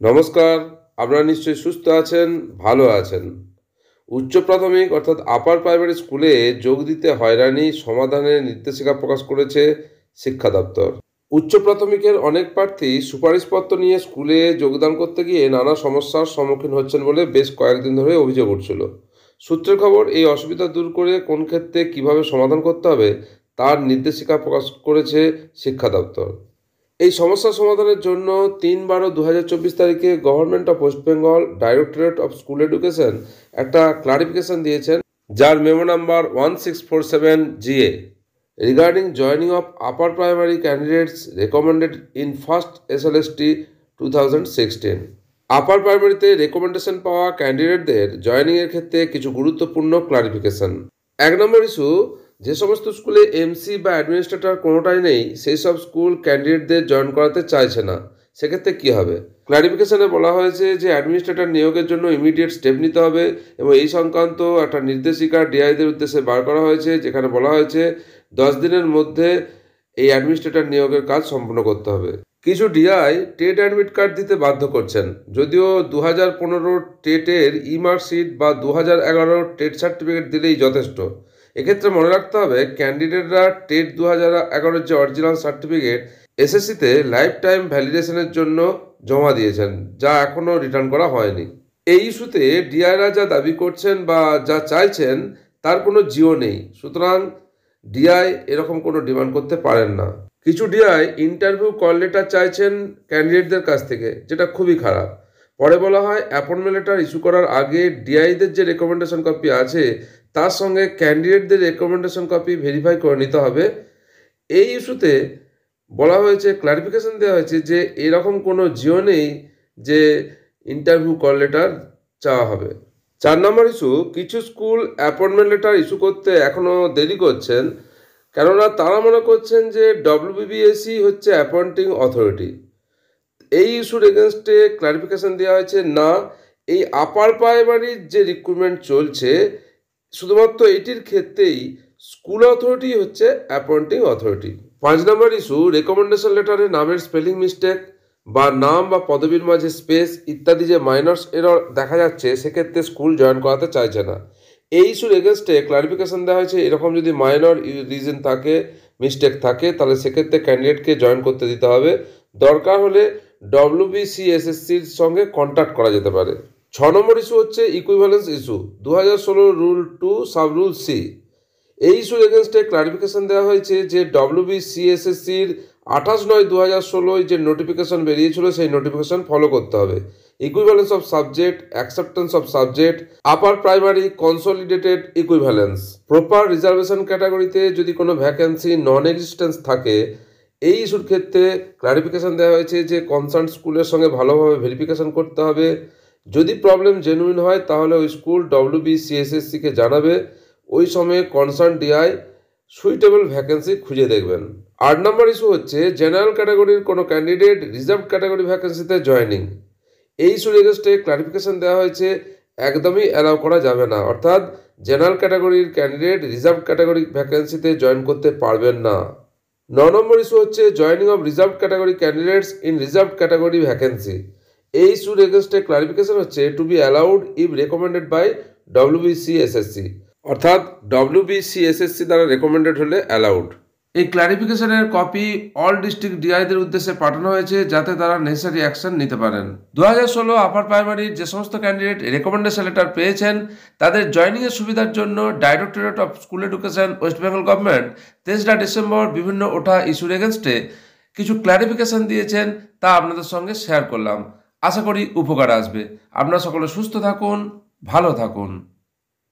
নমস্কার। আপনারা নিশ্চয়ই সুস্থ আছেন, ভালো আছেন। উচ্চ প্রাথমিক অর্থাৎ আপার প্রাইমারি স্কুলে যোগ দিতে হয়রানি সমাধানের নির্দেশিকা প্রকাশ করেছে শিক্ষা দপ্তর। উচ্চ প্রাথমিকের অনেক প্রার্থী সুপারিশপত্র নিয়ে স্কুলে যোগদান করতে গিয়ে নানা সমস্যার সম্মুখীন হচ্ছেন বলে বেশ কয়েকদিন ধরে অভিযোগ উঠছিল। সূত্রের খবর, এই অসুবিধা দূর করে কোন ক্ষেত্রে কিভাবে সমাধান করতে হবে তার নির্দেশিকা প্রকাশ করেছে শিক্ষা দপ্তর। এই সমস্যা সমাধানের জন্য ৩/১২/২০২৪ তারিখে government of West Bengal directorate of school education একটা ক্লারিফিকেশন দিয়েছেন, যার memo number 1647 GA regarding joining of upper primary candidates recommended in first SLST 2016। Upper প্রাইমারিতে রেকমেন্ডেশন পাওয়া ক্যান্ডিডেটদের জয়নিংয়ের ক্ষেত্রে কিছু গুরুত্বপূর্ণ ক্লারিফিকেশন। ১ নম্বর ইস্যু, যে সমস্ত স্কুলে এমসি বা অ্যাডমিনিস্ট্রেটর কোনোটাই নেই সেই সব স্কুল ক্যান্ডিডেটদের জয়েন করাতে চাইছে না, সেক্ষেত্রে কী হবে? ক্লারিফিকেশনে বলা হয়েছে যে অ্যাডমিনিস্ট্রেটর নিয়োগের জন্য ইমিডিয়েট স্টেপ নিতে হবে এবং এই সংক্রান্ত একটা নির্দেশিকা ডিআইদের উদ্দেশ্যে বার করা হয়েছে, যেখানে বলা হয়েছে 10 দিনের মধ্যে এই অ্যাডমিনিস্ট্রেটর নিয়োগের কাজ সম্পন্ন করতে হবে। কিছু ডিআই টেট অ্যাডমিট কার্ড দিতে বাধ্য করছেন, যদিও 2015 টেটের ইমার্কশিট বা 2011 টেট সার্টিফিকেট দিলেই যথেষ্ট। এক্ষেত্রে মনে রাখতে হবে, ক্যান্ডিডেটরা টেট 2011 যে অরিজিনাল সার্টিফিকেট এসএসসিতে লাইফ টাইম ভ্যালিডেশনের জন্য জমা দিয়েছেন, যা এখনও রিটার্ন করা হয়নি। এই ইস্যুতে ডিআইরা যা দাবি করছেন বা যা চাইছেন তার কোনো জিও নেই, সুতরাং ডিআই এরকম কোনো ডিমান্ড করতে পারেন না। কিছু ডিআই ইন্টারভিউ কল লেটার চাইছেন ক্যান্ডিডেটদের কাছ থেকে, যেটা খুবই খারাপ। পরে বলা হয় অ্যাপয়েন্টমেন্ট লেটার ইস্যু করার আগে ডিআইদের যে রেকমেন্ডেশন কপি আছে তার সঙ্গে ক্যান্ডিডেটদের রেকমেন্ডেশন কপি ভেরিফাই করে নিতে হবে। এই ইস্যুতে বলা হয়েছে, ক্লারিফিকেশন দেওয়া হয়েছে যে এরকম কোনো জিও নেই যে ইন্টারভিউ কল লেটার চাওয়া হবে। ৪ নম্বর ইস্যু, কিছু স্কুল অ্যাপয়েন্টমেন্ট লেটার ইস্যু করতে এখনও দেরি করছেন, কেননা তারা মনে করছেন যে WBSE হচ্ছে অ্যাপয়েন্টিং অথরিটি। এই ইস্যুর এগেনস্টে ক্লারিফিকেশন দেওয়া হয়েছে, না, এই আপার প্রাইমারির যে রিক্রুটমেন্ট চলছে শুধুমাত্র এটির ক্ষেত্রেই স্কুল অথরিটি হচ্ছে অ্যাপয়েন্টিং অথরিটি। ৫ নম্বর ইস্যু, রেকমেন্ডেশন লেটারে নামের স্পেলিং মিস্টেক বা নাম বা পদবীর মাঝে স্পেস ইত্যাদি যে মাইনরস এরর দেখা যাচ্ছে, সেক্ষেত্রে স্কুল জয়েন করাতে চাইছে না। এই ইস্যুর এগেনস্টে ক্লারিফিকেশন দেওয়া হয়েছে, এরকম যদি মাইনর রিজন থাকে, মিস্টেক থাকে, তাহলে সেক্ষেত্রে ক্যান্ডিডেটকে জয়েন করতে দিতে হবে। দরকার হলে WBCSSCর সঙ্গে কন্ট্যাক্ট করা যেতে পারে। ৬ নম্বর ইস্যু হচ্ছে equivalence issue, 2016 rule 2 sub rule C। এই ইস্যুর এগেনস্টে ক্লারিফিকেশন দেওয়া হয়েছে যে WBCSSCর 28/9/2016 যে নোটিফিকেশন বেরিয়েছিল সেই নোটিফিকেশন ফলো করতে হবে। Equivalence of subject, acceptance of subject, upper primary consolidated equivalence, proper reservation ক্যাটাগরিতে যদি কোনো ভ্যাকেন্সি নন এক্সিস্টেন্স থাকে, এই ইস্যুর ক্ষেত্রে ক্লারিফিকেশন দেওয়া হয়েছে যে কনসার্ন স্কুলের সঙ্গে ভালোভাবে ভেরিফিকেশন করতে হবে। যদি প্রবলেম জেনুইন হয় তাহলে ওই স্কুল WBCSSCকে জানাবে, ওই সময়ে কনসার্ন ডিআই সুইটেবল ভ্যাকেন্সি খুঁজে দেখবেন। ৮ নম্বর ইস্যু হচ্ছে জেনারেল ক্যাটাগরির কোনো ক্যান্ডিডেট রিজার্ভ ক্যাটাগরি ভ্যাকেন্সিতে জয়নিং। এই ইস্যুর এগেনস্টে ক্লারিফিকেশন দেওয়া হয়েছে, একদমই অ্যালাউ করা যাবে না, অর্থাৎ জেনারেল ক্যাটাগরির ক্যান্ডিডেট রিজার্ভ ক্যাটাগরি ভ্যাকেন্সিতে জয়েন করতে পারবেন না। ৯ নম্বর ইস্যু হচ্ছে joining of reserve category candidates in reserve category vacancy. এই ইস্যুর এগেনস্টে ক্লারিফিকেশন হচ্ছে to be allowed if recommended by WBCSSC, অর্থাৎ WBCSSC দ্বারা রেকমেন্ডেড হলে অ্যালাউড। এই ক্লারিফিকেশনের কপি অল ডিস্ট্রিক্ট ডিআইদের উদ্দেশ্যে পাঠানো হয়েছে, যাতে তারা নেসেসারি অ্যাকশন নিতে পারেন। 2016 আপার প্রাইমারির যে সমস্ত ক্যান্ডিডেট রেকমেন্ডেশন লেটার পেয়েছেন তাদের জয়নিংয়ের সুবিধার জন্য directorate of school education West Bengal government 23 December বিভিন্ন ওঠা ইস্যুর এগেনস্টে কিছু ক্লারিফিকেশন দিয়েছেন, তা আপনাদের সঙ্গে শেয়ার করলাম। আশা করি উপকার আসবে। আপনারা সকলে সুস্থ থাকুন, ভালো থাকুন।